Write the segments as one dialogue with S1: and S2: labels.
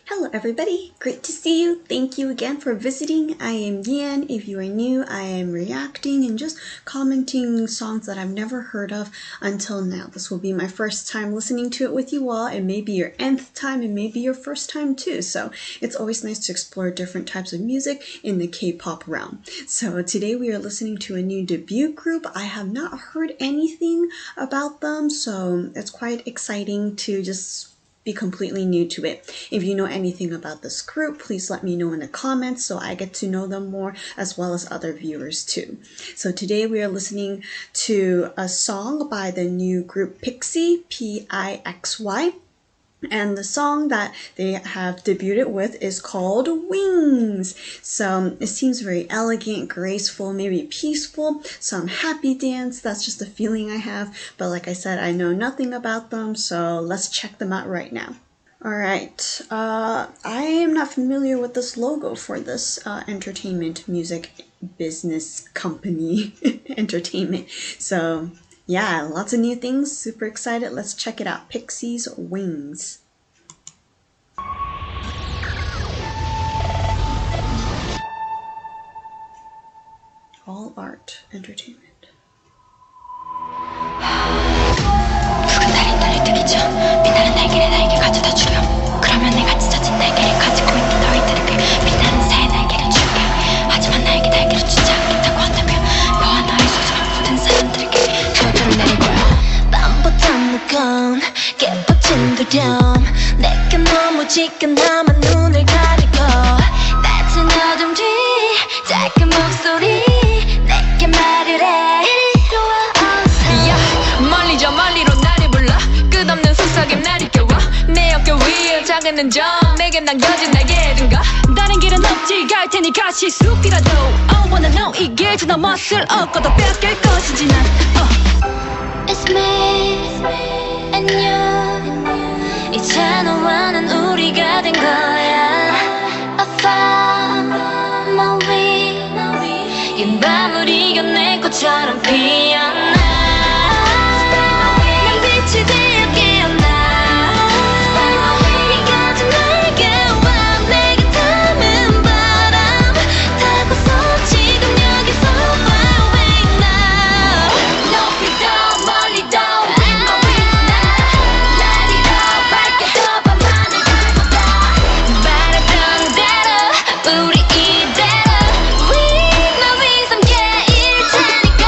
S1: Hello everybody, great to see you. Thank you again for visiting. I am Yan. If you are new, I am reacting and just commenting songs that I've never heard of until now. This will be my first time listening to it with you all. It may be your nth time and maybe your first time too. So it's always nice to explore different types of music in the K-pop realm. So today we are listening to a new debut group. I have not heard anything about them, so it's quite exciting to just be completely new to it. If you know anything about this group, please let me know in the comments so I get to know them more, as well as other viewers too. So today we are listening to a song by the new group PIXY, P-I-X-Y. And the song that they have debuted with is called Wings. So it seems very elegant, graceful, maybe peaceful, some happy dance. That's just the feeling I have. But like I said, I know nothing about them, so let's check them out right now. Alright, I am not familiar with this logo for this entertainment music business company entertainment. So yeah, lots of new things, super excited. Let's check it out. PIXY's Wings. All art, entertainment.
S2: 누군 나를 뜨기죠. 빛나는 날개를 나에게 가져다 주렴. 그러면 내가 찢어진 날개를 가지고 있는 너희들에게 빛나는 새 날개를 줄게. 하지만 나에게 날개를 주지 않겠다고 한다면 너와 너의 소중한 모든 사람들에게 저주를 내릴 거야. 밤보다 무거운 깨뻗친 두려움. 내게 너무 지끈함한 눈을 가리고 낮은 어둠 뒤 작은 목소리 내게 말을 해. 이리 와. 야, 멀리 저 멀리로 나를 불러. 끝없는 속삭임 날 이끌어. 내 어깨 위에 작은 점 내게 남겨진 날개든가. 다른 길은 없지 갈 테니 같이 숲이라도. I wanna know 이 길 저 넘었을 얻고도 뺏길 것인지 난 It's me and you. 이제 너와는 우리가 된 거야. I found my way. 긴 밤을 이겨낼 것처럼 피어나. 난 빛이 되어 깨어나. 이 가진 날개와 내게 닿은 바람 타고서 지금 여기서 fly away now. 높이 더 멀리 더 with my wings now. 날이더 밝게 더 밤하늘 달보다. 바랬던 대로 우리 이대로 with my wings 함께 일테니까.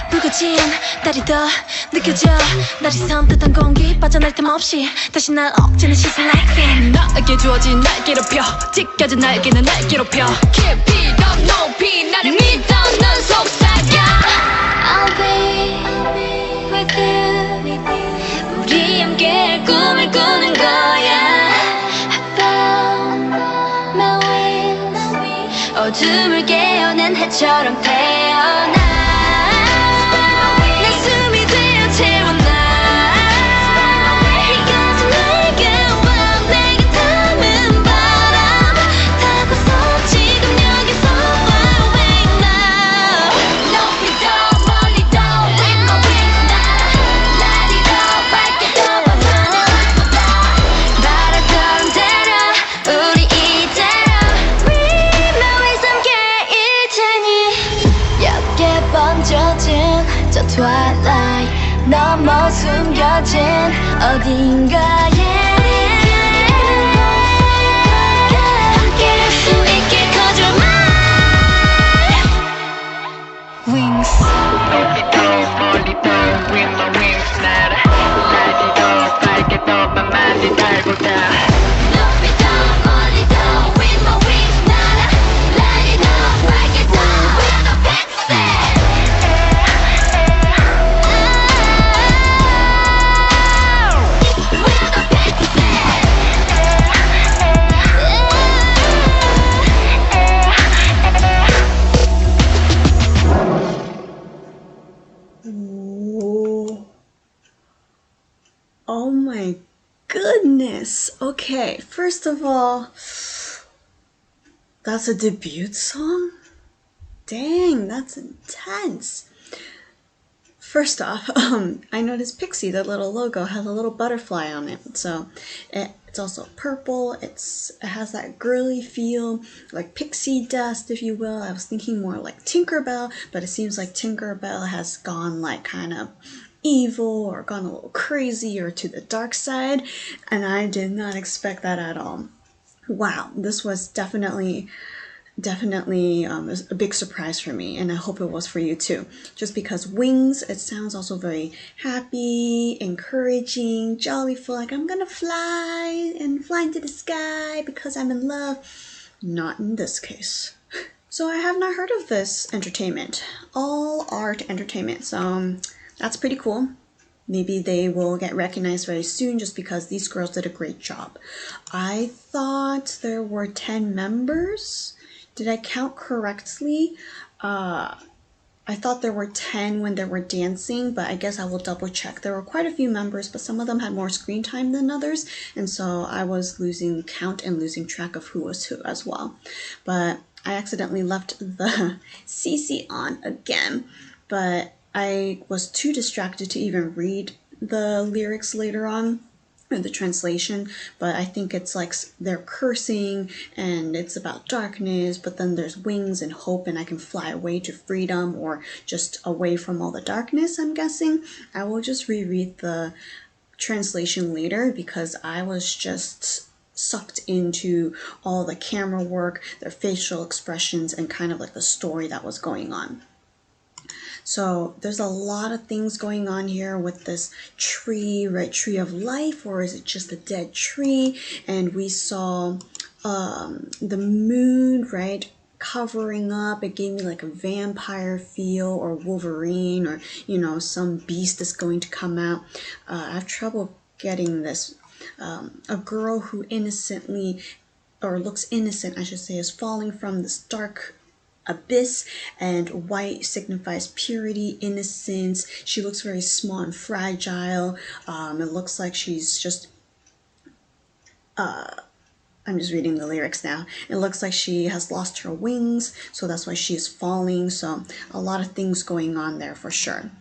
S2: 불거진 날이 더 느껴져. 날이 선뜻한 공기 빠져날 틈 없이 다시 날 억지는 시선 like fin. 나에게 주어진 날개로 펴. 찢겨진 날개는 날개로 펴. Keep it up 높이 나를 믿어 넌 속삭여. I'll be with you. 우리 함께 꿈을 꾸는 거야. I found my wings. 어둠을 깨어낸 해처럼 태어나. 내 숨이 되어 채워나. 이 가진 날개와 내게 닿은 바람 타고서 지금 여기서 fly away now. 높이 더 멀리 더 with my wings now. 날이 더 밝게 더 밤하늘 달보다. 바랬던 대로 우리 이대로 with my wings 함께 일 테니. 옅게 번져진 저 twilight 넘어 숨겨진 어딘가에 함께할 수 있게 cause you're mine. Wings.
S3: 높이 더 멀리 더 with my wings 날아. 날이 더 밝게 더 밤하늘 달보다.
S2: 높이 더 멀리 더 with my wings 날아. 날이 더 밝게 더 with the PIXY.
S1: Oh my goodness. Okay, first of all, that's a debut song? Dang, that's intense. First off, I noticed PIXY, the little logo, has a little butterfly on it. So it's also purple. It has that girly feel, like pixie dust, if you will. I was thinking more like Tinkerbell, but it seems like Tinkerbell has gone like kind of evil or gone a little crazy or to the dark side, and I did not expect that at all. Wow, this was definitely a big surprise for me, and I hope it was for you too. Just because wings, it sounds also very happy, encouraging, jollyful, like I'm gonna fly and fly into the sky because I'm in love. Not in this case. So I have not heard of this entertainment. All art entertainment, so that's pretty cool. Maybe they will get recognized very soon just because these girls did a great job. I thought there were 10 members. Did I count correctly? I thought there were 10 when they were dancing, but I guess I will double check. There were quite a few members, but some of them had more screen time than others, and so I was losing count and losing track of who was who as well. But I accidentally left the CC on again, but I was too distracted to even read the lyrics later on, or the translation, but I think it's like they're cursing and it's about darkness, but then there's wings and hope and I can fly away to freedom or just away from all the darkness, I'm guessing. I will just reread the translation later because I was just sucked into all the camera work, their facial expressions, and kind of like the story that was going on. So there's a lot of things going on here with this tree, right? Tree of life, or is it just a dead tree? And we saw the moon, right? Covering up. It gave me like a vampire feel, or Wolverine, or, you know, some beast is going to come out. I have trouble getting this. A girl who innocently, or looks innocent, I should say, is falling from this dark abyss, and white signifies purity, innocence. She looks very small and fragile. It looks like she's just I'm just reading the lyrics now. It looks like she has lost her wings, so that's why she is falling. So a lot of things going on there for sure.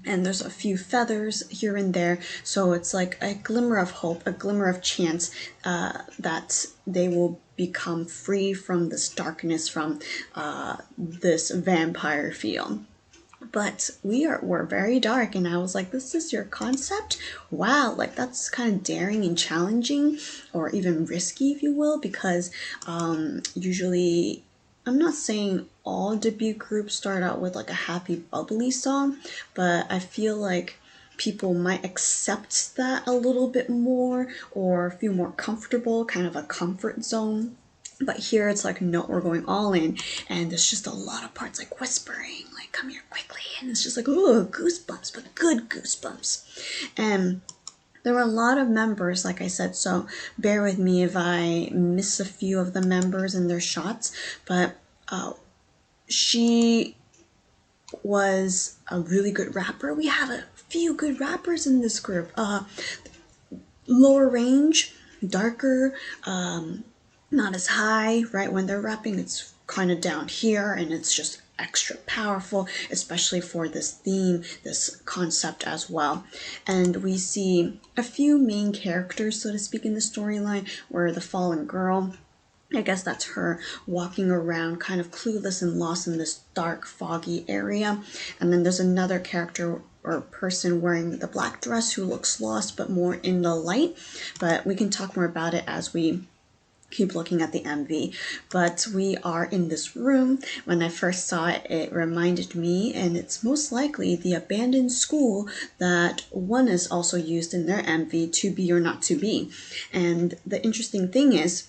S1: And there's a few feathers here and there, so it's like a glimmer of hope, a glimmer of chance that they will become free from this darkness, from this vampire feel. But we're very dark, and I was like, this is your concept? Wow, like that's kind of daring and challenging, or even risky, if you will, because usually, I'm not saying all debut groups start out with like a happy, bubbly song, but I feel like people might accept that a little bit more or feel more comfortable, kind of a comfort zone. But here it's like, no, we're going all in, and there's just a lot of parts like whispering, like come here quickly, and it's just like, oh, goosebumps, but good goosebumps. And there were a lot of members, like I said, so bear with me if I miss a few of the members and their shots, but she was a really good rapper. We have a few good rappers in this group. Lower range, darker, not as high, right? When they're rapping, it's kind of down here, and it's just extra powerful, especially for this theme, this concept as well. And we see a few main characters, so to speak, in the storyline, where the fallen girl, I guess that's her, walking around kind of clueless and lost in this dark, foggy area. And then there's another character or person wearing the black dress who looks lost but more in the light. But we can talk more about it as we keep looking at the MV. But we are in this room. When I first saw it, it reminded me, and it's most likely the abandoned school that one is also used in their MV, To Be or Not to Be. And the interesting thing is,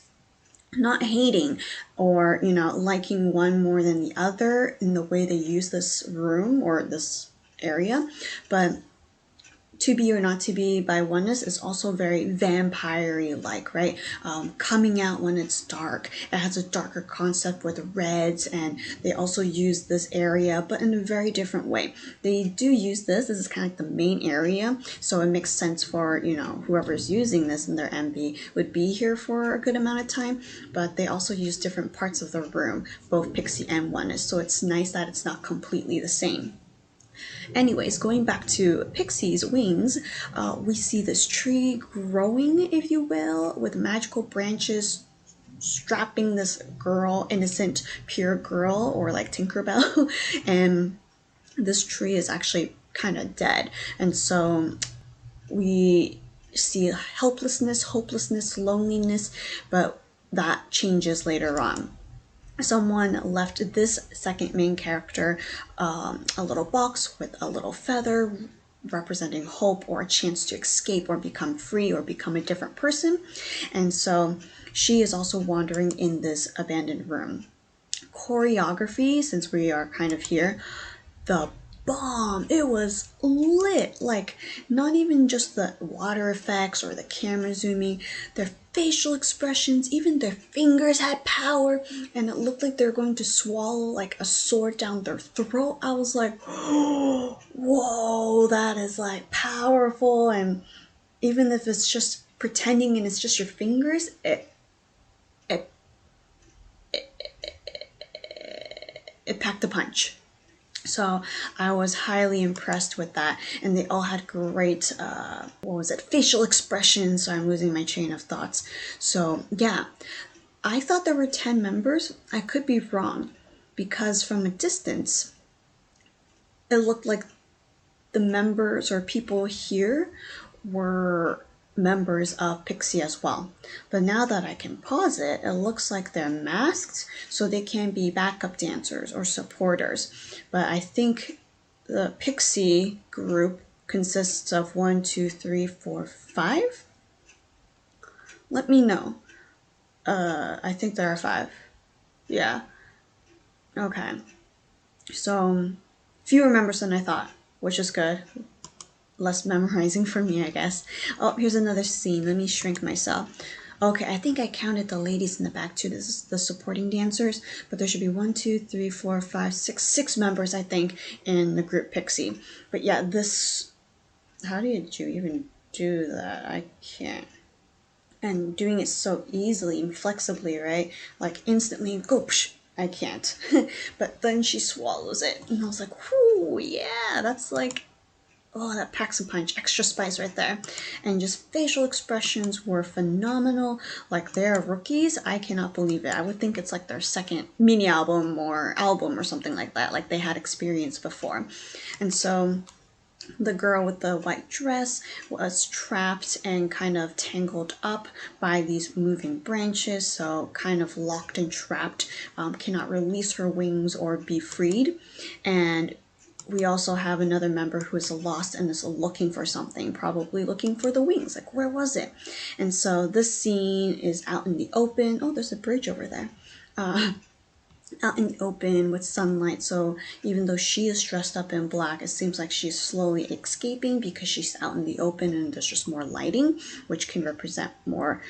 S1: not hating or, you know, liking one more than the other in the way they use this room or this area, but To Be or Not to Be by Oneness is also very vampire-y like, right? Coming out when it's dark. It has a darker concept with reds, and they also use this area, but in a very different way. They do use this is kind of like the main area, so it makes sense for, you know, whoever's using this in their MV would be here for a good amount of time, but they also use different parts of the room, both PIXY and Oneness, so it's nice that it's not completely the same. Anyways, going back to PIXY's wings, we see this tree growing, if you will, with magical branches strapping this girl, innocent, pure girl, or like Tinkerbell, and this tree is actually kind of dead. And so we see helplessness, hopelessness, loneliness, but that changes later on. Someone left this second main character a little box with a little feather representing hope or a chance to escape or become free or become a different person. And so she is also wandering in this abandoned room. Choreography, since we are kind of here, the bomb. It was lit. Like, not even just the water effects or the camera zooming, their facial expressions, even their fingers had power, and it looked like they were going to swallow like a sword down their throat. I was like, whoa, that is like powerful. And even if it's just pretending and it's just your fingers, it packed a punch. So I was highly impressed with that, and they all had great facial expressions. So I'm losing my chain of thoughts. So yeah, I thought there were 10 members. I could be wrong, because from a distance it looked like the members or people here were members of PIXY as well. But now that I can pause it, it looks like they're masked, so they can be backup dancers or supporters. But I think the PIXY group consists of 1, 2, 3, 4, 5. Let me know. I think there are 5. Yeah. Okay. So fewer members than I thought, which is good. Less memorizing for me, I guess. Oh, here's another scene. Let me shrink myself. Okay, I think I counted the ladies in the back too. This is the supporting dancers, but there should be 1, 2, 3, 4, 5, 6 members, I think, in the group PIXY. But yeah, this, how did you even do that? I can't. And doing it so easily and flexibly, right? Like instantly, go, psh, I can't. But then she swallows it, and I was like, whoo, yeah, that's like, oh, that packs a punch, extra spice right there. And just facial expressions were phenomenal. Like, they're rookies. I cannot believe it. I would think it's like their second mini album or something like that. Like, they had experience before. And so the girl with the white dress was trapped and kind of tangled up by these moving branches, so kind of locked and trapped, cannot release her wings or be freed. And we also have another member who is lost and is looking for something, probably looking for the wings. Like, where was it? And so this scene is out in the open. Oh, there's a bridge over there. Out in the open with sunlight. So even though she is dressed up in black, it seems like she's slowly escaping because she's out in the open and there's just more lighting, which can represent more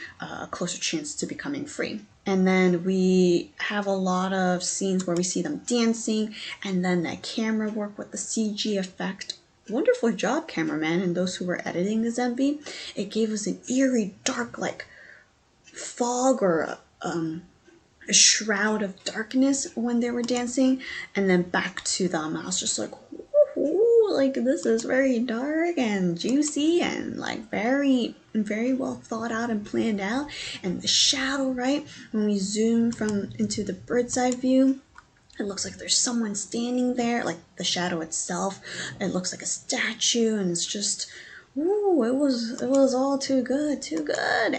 S1: closer chance to becoming free. And then we have a lot of scenes where we see them dancing, and then that camera work with the CG effect. Wonderful job, cameraman, and those who were editing this MV. It gave us an eerie, dark, like fog or a shroud of darkness when they were dancing, and then back to them. I was just like, ooh, like this is very dark and juicy and like very well thought out and planned out. And the shadow, right, when we zoom from into the bird's eye view, it looks like there's someone standing there, like the shadow itself. It looks like a statue, and it's just, ooh, it was all too good.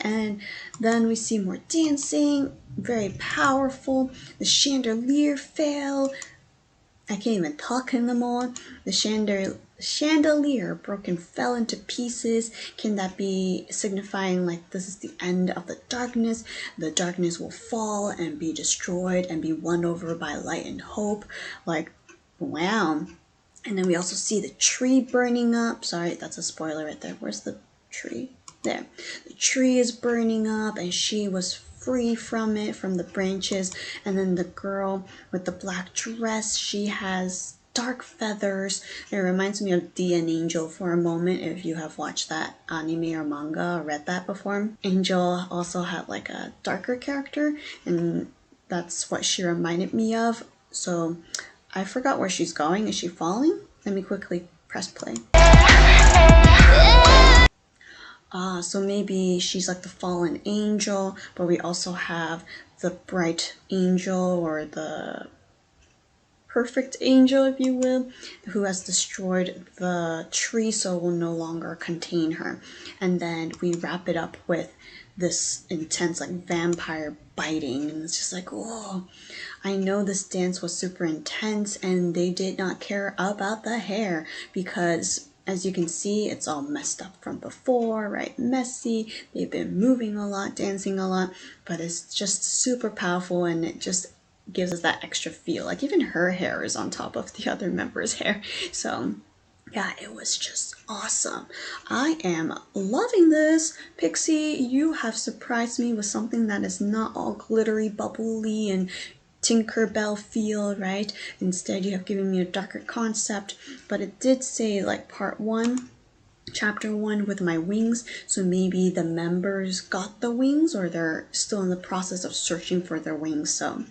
S1: And then we see more dancing, very powerful. The chandelier fell. I can't even talk anymore. The chandelier broke and fell into pieces. Can that be signifying like this is the end of the darkness? The darkness will fall and be destroyed and be won over by light and hope. Like, wow. And then we also see the tree burning up. Sorry, that's a spoiler right there. Where's the tree? There. The tree is burning up and she was free from it, from the branches. And then the girl with the black dress, she has dark feathers. It reminds me of Dia and Angel for a moment, if you have watched that anime or manga or read that before. Angel also had like a darker character, and that's what she reminded me of. So I forgot where she's going. Is she falling? Let me quickly press play. So maybe she's like the fallen angel, but we also have the bright angel, or the perfect angel, if you will, who has destroyed the tree so it will no longer contain her. And then we wrap it up with this intense like vampire biting, and it's just like, oh, I know this dance was super intense and they did not care about the hair, because as you can see, it's all messed up from before, right? Messy. They've been moving a lot, dancing a lot, but it's just super powerful, and it just gives us that extra feel. Like even her hair is on top of the other members' hair. So yeah, it was just awesome. I am loving this. PIXY, you have surprised me with something that is not all glittery, bubbly, and Tinkerbell feel, right? Instead, you have given me a darker concept, but it did say like part 1, chapter 1 with my wings, so maybe the members got the wings, or they're still in the process of searching for their wings. So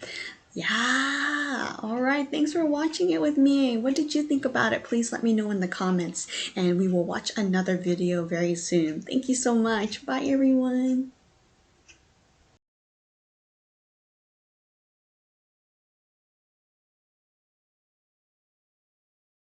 S1: yeah, all right, thanks for watching it with me. What did you think about it? Please let me know in the comments, and we will watch another video very soon. Thank you so much. Bye everyone.